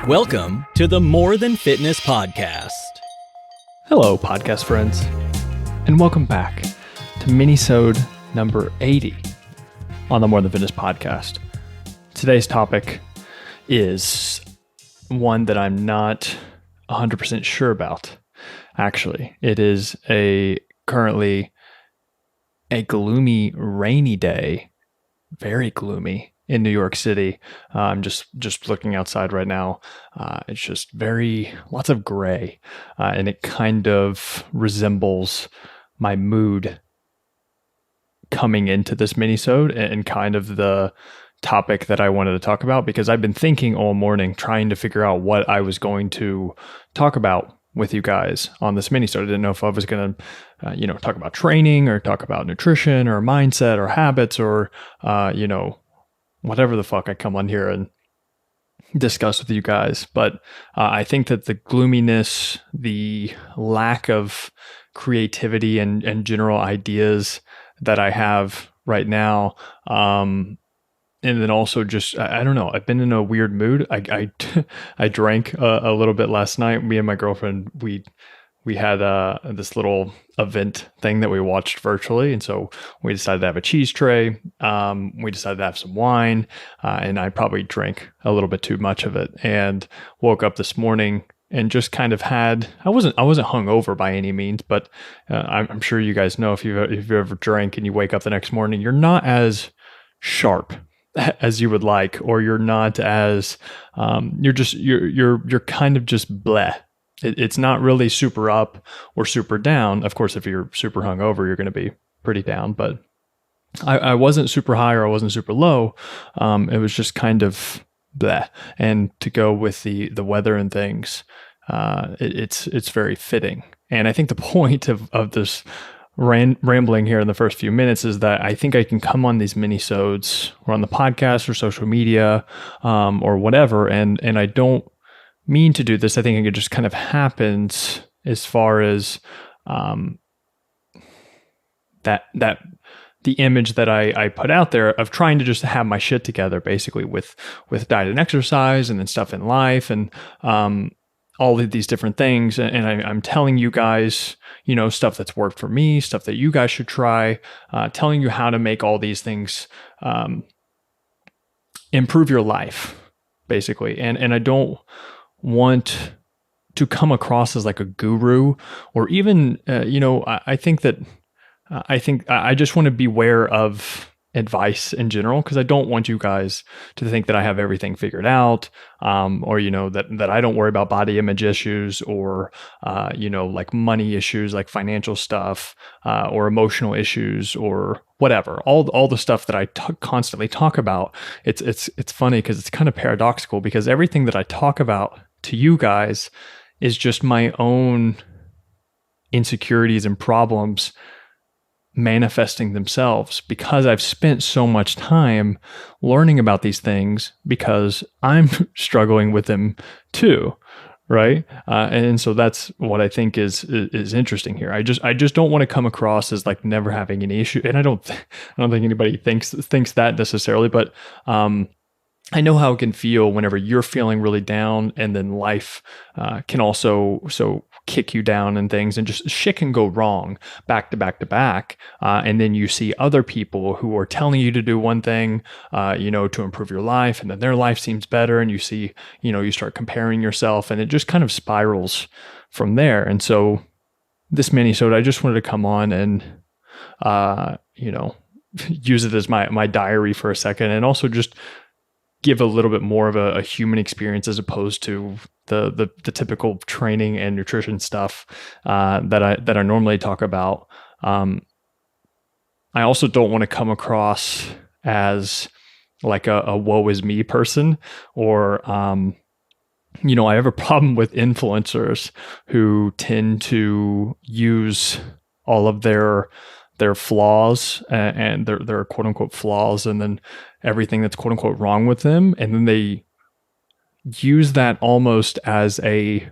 Welcome to the More Than Fitness podcast. Hello, podcast friends, and welcome back to Minisode number 80 on the More Than Fitness podcast. Today's topic is one that I'm not 100% sure about. Actually, it is currently a gloomy, rainy day, very gloomy in New York City. I'm just looking outside right now. It's just lots of gray, and it kind of resembles my mood coming into this minisode and kind of the topic that I wanted to talk about, because I've been thinking all morning trying to figure out what I was going to talk about with you guys on this minisode. I didn't know if I was going to, talk about training or talk about nutrition or mindset or habits or, whatever the fuck I come on here and discuss with you guys. But I think that the gloominess, the lack of creativity and general ideas that I have right now, and then also just, I don't know, I've been in a weird mood. I drank a little bit last night. Me and my girlfriend, we had this little event thing that we watched virtually. And so we decided to have a cheese tray. We decided to have some wine, and I probably drank a little bit too much of it, and woke up this morning and just kind of I wasn't hungover by any means, but I'm sure you guys know if you've ever drank and you wake up the next morning, you're not as sharp as you would like, or you're not as you're kind of just bleh. It's not really super up or super down. Of course, if you're super hungover, you're going to be pretty down, but I wasn't super high or I wasn't super low. It was just kind of bleh. And to go with the weather and things, it's very fitting. And I think the point of this rambling here in the first few minutes is that I think I can come on these minisodes or on the podcast or social media, or whatever. And I don't mean to do this. I think it just kind of happens as far as, that the image that I put out there of trying to just have my shit together, basically with diet and exercise and then stuff in life and, all of these different things. And I'm telling you guys, stuff that's worked for me, stuff that you guys should try, telling you how to make all these things improve your life, basically. And I don't want to come across as like a guru or even, I think I just want to beware of advice in general, because I don't want you guys to think that I have everything figured out, or that I don't worry about body image issues or like money issues, like financial stuff, or emotional issues or whatever. All the stuff that I constantly talk about. It's funny because it's kind of paradoxical, because everything that I talk about to you guys is just my own insecurities and problems manifesting themselves, because I've spent so much time learning about these things, because I'm struggling with them too, right? And so that's what I think is interesting here. I just don't want to come across as like never having any issue, and I don't think anybody thinks that necessarily, but I know how it can feel whenever you're feeling really down, and then life can also kick you down and things, and just shit can go wrong back to back to back. And then you see other people who are telling you to do one thing, to improve your life, and then their life seems better, and you see, you start comparing yourself, and it just kind of spirals from there. And so this minisode, I just wanted to come on and, use it as my diary for a second, and also just give a little bit more of a human experience as opposed to the typical training and nutrition stuff that I normally talk about. I also don't want to come across as like a woe is me person, or I have a problem with influencers who tend to use all of their flaws and their quote unquote flaws, and then everything that's quote unquote wrong with them, and then they use that almost as a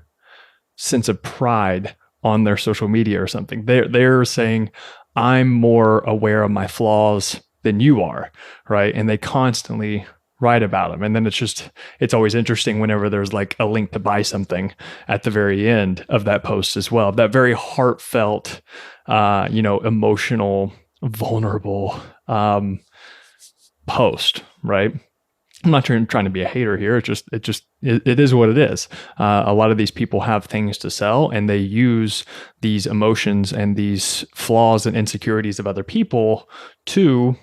sense of pride on their social media or something. They're saying, I'm more aware of my flaws than you are, right? And they constantly write about them. And then it's always interesting whenever there's like a link to buy something at the very end of that post as well. That very heartfelt, emotional, vulnerable post, right? I'm not trying to be a hater here. It is what it is. A lot of these people have things to sell, and they use these emotions and these flaws and insecurities of other people to,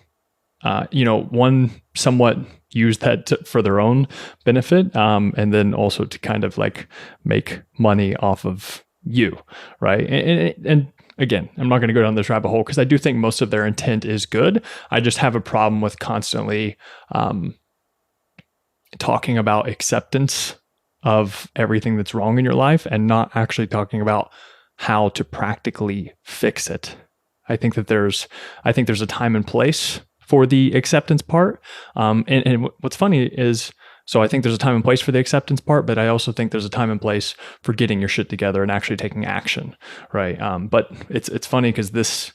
one, somewhat use that for their own benefit, and then also to kind of like make money off of you, right? And again, I'm not going to go down this rabbit hole because I do think most of their intent is good. I just have a problem with constantly talking about acceptance of everything that's wrong in your life and not actually talking about how to practically fix it. I think there's a time and place for the acceptance part. And what's funny is, so I think there's a time and place for the acceptance part, but I also think there's a time and place for getting your shit together and actually taking action, right? But it's funny because this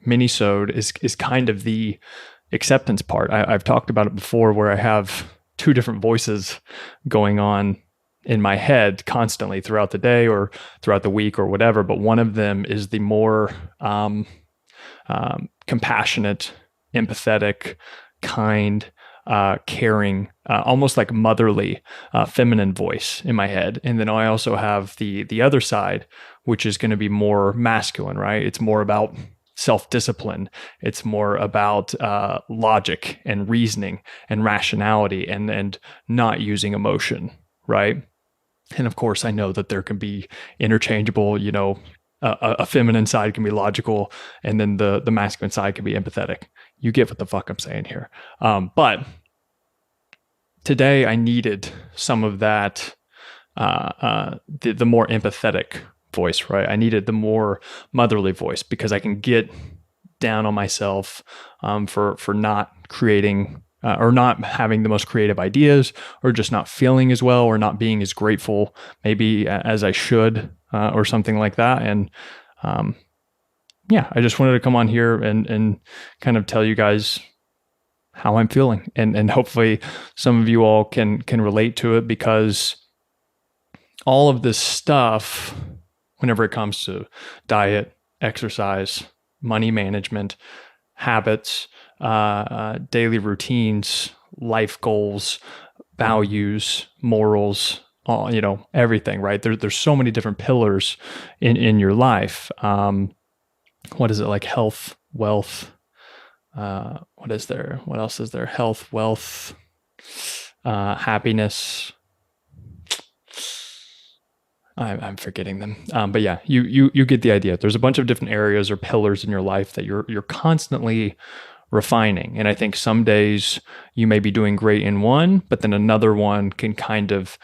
minisode is kind of the acceptance part. I've talked about it before where I have two different voices going on in my head constantly throughout the day or throughout the week or whatever. But one of them is the more compassionate, empathetic, kind, caring, almost like motherly, feminine voice in my head. And then I also have the other side, which is going to be more masculine, right? It's more about self-discipline. It's more about logic and reasoning and rationality and not using emotion, right? And of course, I know that there can be interchangeable, a feminine side can be logical, and then the masculine side can be empathetic. You get what the fuck I'm saying here. But today I needed some of that, the more empathetic voice, right? I needed the more motherly voice because I can get down on myself for not creating or not having the most creative ideas, or just not feeling as well, or not being as grateful maybe as I should, or something like that. And I just wanted to come on here and kind of tell you guys how I'm feeling, and hopefully some of you all can relate to it, because all of this stuff, whenever it comes to diet, exercise, money management, habits, daily routines, life goals, values, morals, everything, right? There's so many different pillars in your life. What is it, like health, wealth? What is there? What else is there? Health, wealth, happiness. I'm forgetting them. But yeah, you get the idea. There's a bunch of different areas or pillars in your life that you're constantly refining. And I think some days you may be doing great in one, but then another one can kind of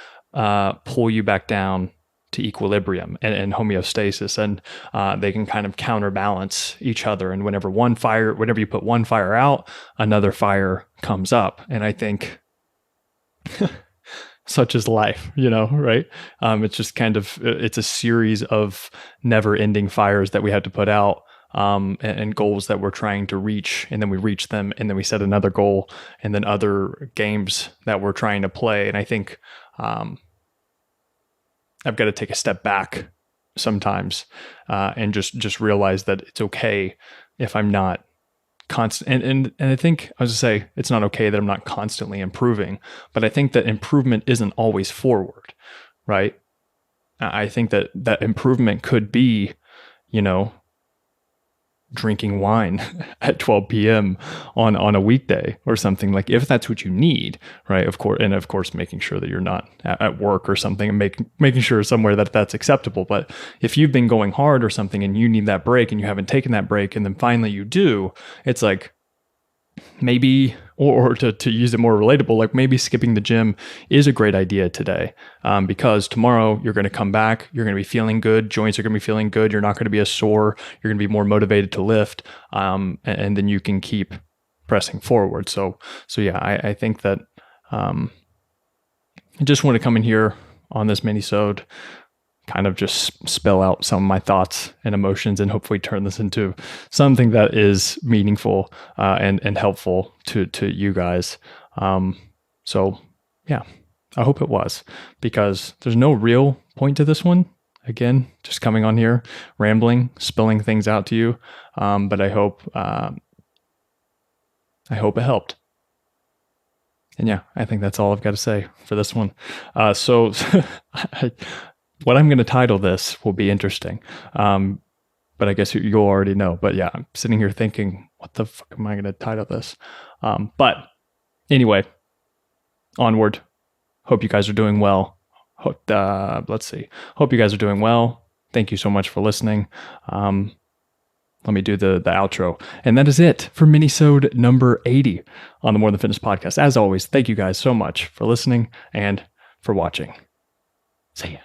pull you back down to equilibrium and homeostasis, and they can kind of counterbalance each other. And whenever you put one fire out, another fire comes up. And I think such is life, right? It's just it's a series of never-ending fires that we have to put out, and goals that we're trying to reach, and then we reach them, and then we set another goal, and then other games that we're trying to play. And I think I've got to take a step back sometimes, and just realize that it's okay if I'm not constant. And I think I was to say it's not okay that I'm not constantly improving, but I think that improvement isn't always forward, right? I think that improvement could be, drinking wine at 12 p.m. on a weekday or something, like, if that's what you need, right? Of course, making sure that you're not at work or something, and making sure somewhere that's acceptable. But if you've been going hard or something and you need that break and you haven't taken that break, and then finally you do, it's like, maybe, or to use it more relatable, like maybe skipping the gym is a great idea today, because tomorrow you're going to come back, you're going to be feeling good, joints are going to be feeling good, you're not going to be as sore, you're going to be more motivated to lift, and then you can keep pressing forward. So yeah, I think that I just want to come in here on this minisode, kind of just spell out some of my thoughts and emotions, and hopefully turn this into something that is meaningful and helpful to you guys. So yeah, I hope it was, because there's no real point to this one. Again, just coming on here, rambling, spilling things out to you. But I hope it helped. And yeah, I think that's all I've got to say for this one. So what I'm going to title this will be interesting. But I guess you'll already know. But yeah, I'm sitting here thinking, what the fuck am I going to title this? But anyway, onward. Hope you guys are doing well. Hope you guys are doing well. Thank you so much for listening. Let me do the outro. And that is it for Minisode number 80 on the More Than Fitness podcast. As always, thank you guys so much for listening and for watching. See ya.